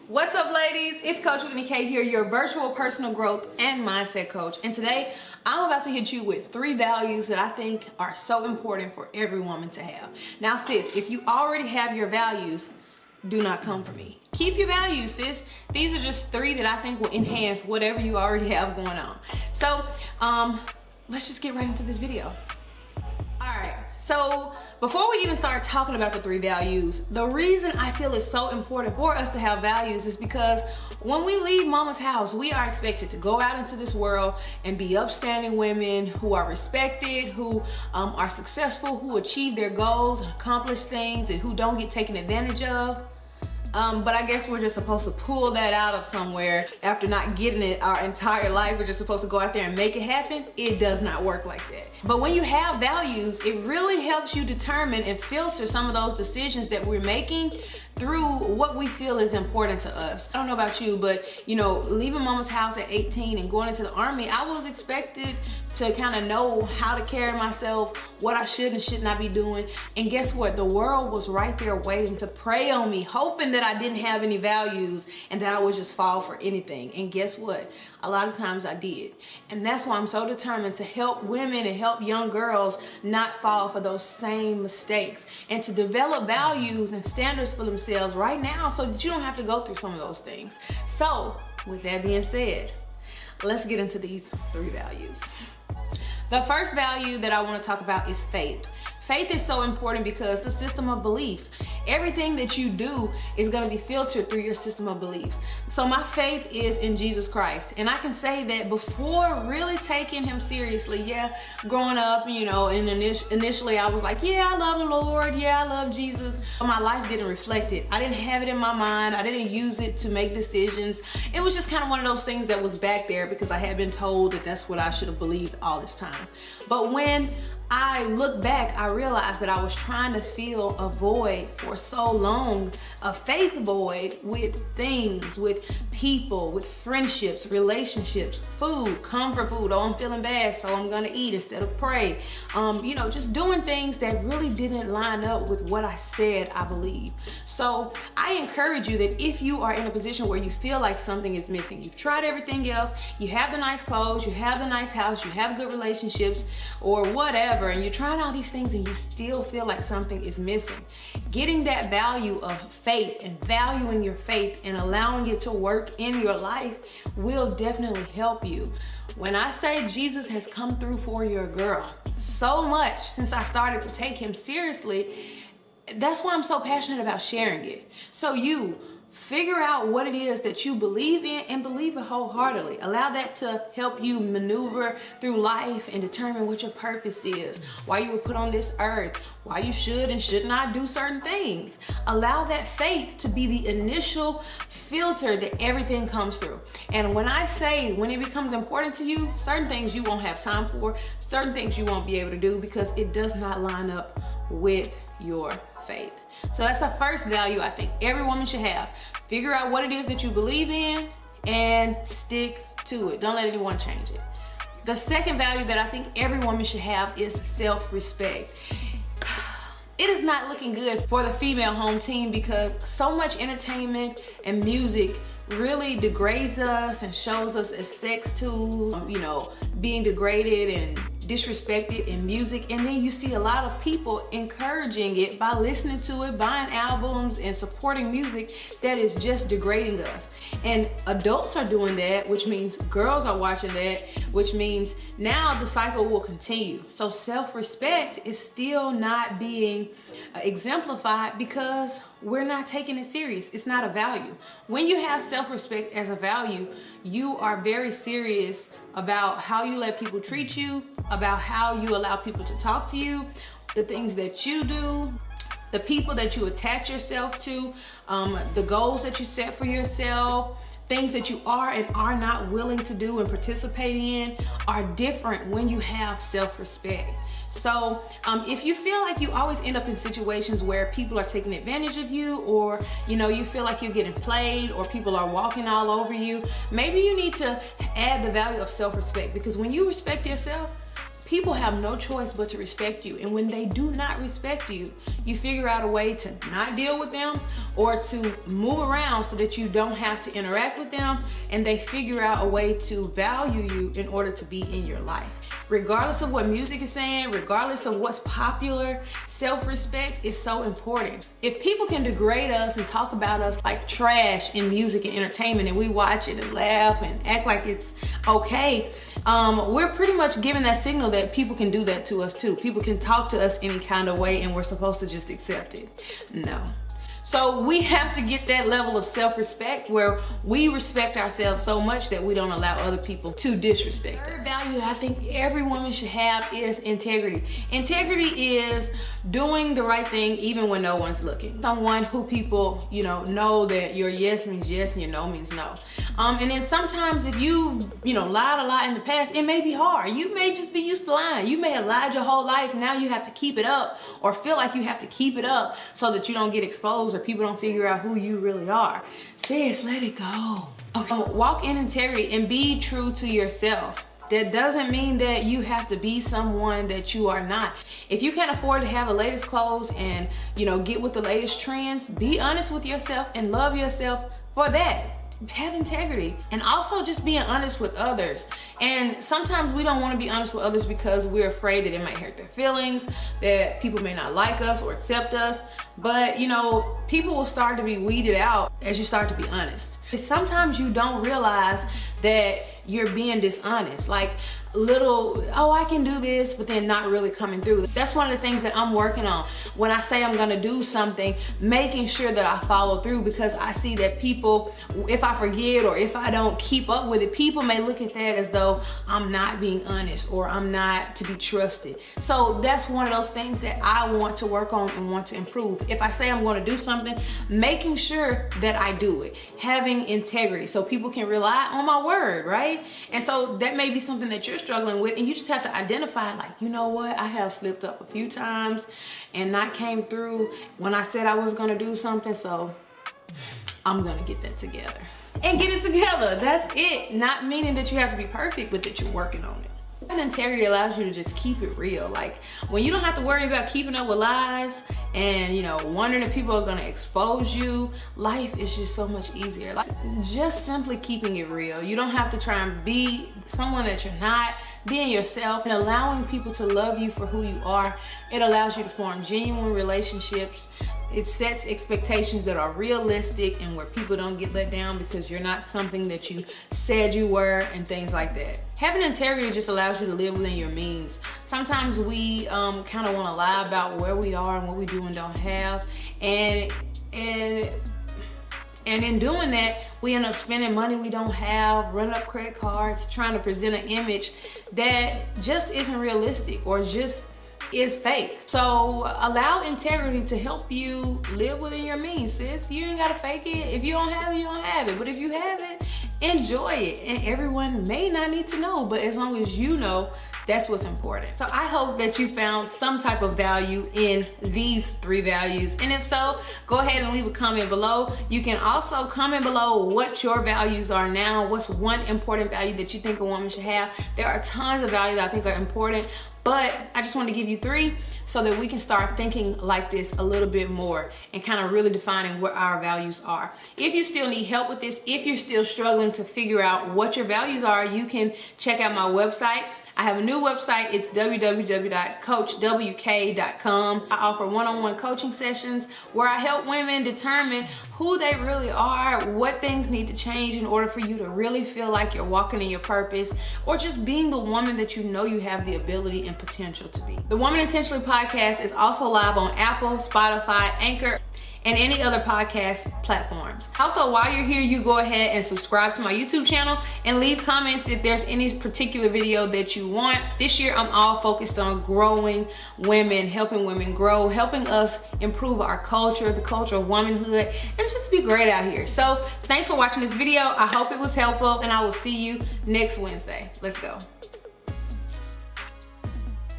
What's up, ladies? It's Coach Whitney K here, your virtual personal growth and mindset coach. And today I'm about to hit you with 3 values that I think are so important for every woman to have. Now, sis, if you already have your values, do not come for me. Keep your values, sis. These are just 3 that I think will enhance whatever you already have going on. So, let's just get right into this video. All right. So before we even start talking about the 3 values, the reason I feel it's so important for us to have values is because when we leave mama's house, we are expected to go out into this world and be upstanding women who are respected, who are successful, who achieve their goals and accomplish things, and who don't get taken advantage of. But I guess we're just supposed to pull that out of somewhere after not getting it our entire life. We're just supposed to go out there and make it happen. It does not work like that. But when you have values, it really helps you determine and filter some of those decisions that we're making through what we feel is important to us. I don't know about you, but you know, leaving mama's house at 18 and going into the army, I was expected to kind of know how to carry myself, what I should and should not be doing. And guess what? The world was right there waiting to prey on me, hoping that I didn't have any values and that I would just fall for anything. And guess what? A lot of times I did. And that's why I'm so determined to help women and help young girls not fall for those same mistakes and to develop values and standards for themselves right now so that you don't have to go through some of those things. So with that being said, let's get into these 3 values. The first value that I want to talk about is faith. Faith is so important because it's a system of beliefs. Everything that you do is going to be filtered through your system of beliefs. So my faith is in Jesus Christ. And I can say that before really taking him seriously, growing up, you know, and initially I was like, yeah, I love the Lord. Yeah, I love Jesus. But my life didn't reflect it. I didn't have it in my mind. I didn't use it to make decisions. It was just kind of one of those things that was back there because I had been told that that's what I should have believed all this time. But when I look back, I realized that I was trying to fill a void for so long, a faith void with things, with people, with friendships, relationships, food, comfort food. Oh, I'm feeling bad, so I'm gonna eat instead of pray. You know, just doing things that really didn't line up with what I said I believe. So I encourage you that if you are in a position where you feel like something is missing, you've tried everything else, you have the nice clothes, you have the nice house, you have good relationships, or whatever, and you're trying all these things and you still feel like something is missing, getting that value of faith and valuing your faith and allowing it to work in your life will definitely help you. When I say Jesus has come through for your girl so much since I started to take him seriously, that's why I'm so passionate about sharing it. So you figure out what it is that you believe in and believe it wholeheartedly. Allow that to help you maneuver through life and determine what your purpose is, why you were put on this earth, why you should and should not do certain things. Allow that faith to be the initial filter that everything comes through. And when I say when it becomes important to you, certain things you won't have time for, certain things you won't be able to do because it does not line up with your faith. So that's the first value I think every woman should have. Figure out what it is that you believe in and stick to it. Don't let anyone change it. The second value that I think every woman should have is self-respect. It is not looking good for the female home team because so much entertainment and music really degrades us and shows us as sex tools, you know, being degraded and disrespected in music. And then you see a lot of people encouraging it by listening to it, buying albums and supporting music that is just degrading us. And adults are doing that, which means girls are watching that, which means now the cycle will continue. So self-respect is still not being exemplified because we're not taking it serious. It's not a value. When you have self-respect as a value, you are very serious about how you let people treat you, about how you allow people to talk to you, the things that you do, the people that you attach yourself to, the goals that you set for yourself, things that you are and are not willing to do and participate in are different when you have self-respect. So if you feel like you always end up in situations where people are taking advantage of you, or you feel like you're getting played, or people are walking all over you, maybe you need to add the value of self-respect, because when you respect yourself, people have no choice but to respect you. And when they do not respect you, you figure out a way to not deal with them or to move around so that you don't have to interact with them, and they figure out a way to value you in order to be in your life. Regardless of what music is saying, regardless of what's popular, self-respect is so important. If people can degrade us and talk about us like trash in music and entertainment, and we watch it and laugh and act like it's okay, we're pretty much giving that signal that people can do that to us too. People can talk to us any kind of way and we're supposed to just accept it. No. So we have to get that level of self-respect where we respect ourselves so much that we don't allow other people to disrespect us. The value that I think every woman should have is integrity. Integrity is doing the right thing even when no one's looking. Someone who people, know that your yes means yes and your no means no. And then sometimes if you lied a lot in the past, it may be hard. You may just be used to lying. You may have lied your whole life. Now you have to keep it up or feel like you have to keep it up so that you don't get exposed or people don't figure out who you really are. Sis, let it go. Okay. Walk in integrity and be true to yourself. That doesn't mean that you have to be someone that you are not. If you can't afford to have the latest clothes and get with the latest trends, be honest with yourself and love yourself for that. Have integrity, and also just being honest with others. And sometimes we don't want to be honest with others because we're afraid that it might hurt their feelings, that people may not like us or accept us. But people will start to be weeded out as you start to be honest. Sometimes you don't realize that you're being dishonest, like oh, I can do this, but then not really coming through. That's one of the things that I'm working on. When I say I'm gonna do something, making sure that I follow through, because I see that people, if I forget or if I don't keep up with it, people may look at that as though I'm not being honest or I'm not to be trusted. So that's one of those things that I want to work on and want to improve. If I say I'm gonna do something, making sure that I do it, having integrity so people can rely on my word, right? And so that may be something that you're struggling with, and you just have to identify, like, you know what, I have slipped up a few times and not came through when I said I was gonna do something, so I'm gonna get that together and get it together. That's it. Not meaning that you have to be perfect, but that you're working on it. And integrity allows you to just keep it real. Like when you don't have to worry about keeping up with lies and wondering if people are gonna expose you, life is just so much easier. Like just simply keeping it real. You don't have to try and be someone that you're not. Being yourself and allowing people to love you for who you are, it allows you to form genuine relationships. It sets expectations that are realistic and where people don't get let down because you're not something that you said you were, and things like that. Having integrity just allows you to live within your means. Sometimes we kind of want to lie about where we are and what we do and don't have, and in doing that, we end up spending money we don't have, running up credit cards, trying to present an image that just isn't realistic or just is fake. So allow integrity to help you live within your means, sis. You ain't gotta fake it. If you don't have it, you don't have it. But if you have it, enjoy it. And everyone may not need to know, but as long as you know, that's what's important. So I hope that you found some type of value in these 3 values. And if so, go ahead and leave a comment below. You can also comment below what your values are now. What's one important value that you think a woman should have? There are tons of values that I think are important, but I just want to give you 3 so that we can start thinking like this a little bit more and kind of really defining what our values are. If you still need help with this, if you're still struggling to figure out what your values are, you can check out my website. I have a new website. It's www.coachwk.com. I offer one-on-one coaching sessions where I help women determine who they really are, what things need to change in order for you to really feel like you're walking in your purpose, or just being the woman that you know you have the ability and potential to be. The Woman Intentionally podcast is also live on Apple, Spotify, Anchor, and any other podcast platforms. Also, while you're here, you go ahead and subscribe to my YouTube channel and leave comments if there's any particular video that you want. This year, I'm all focused on growing women, helping women grow, helping us improve our culture, the culture of womanhood, and just be great out here. So thanks for watching this video. I hope it was helpful, and I will see you next Wednesday. Let's go.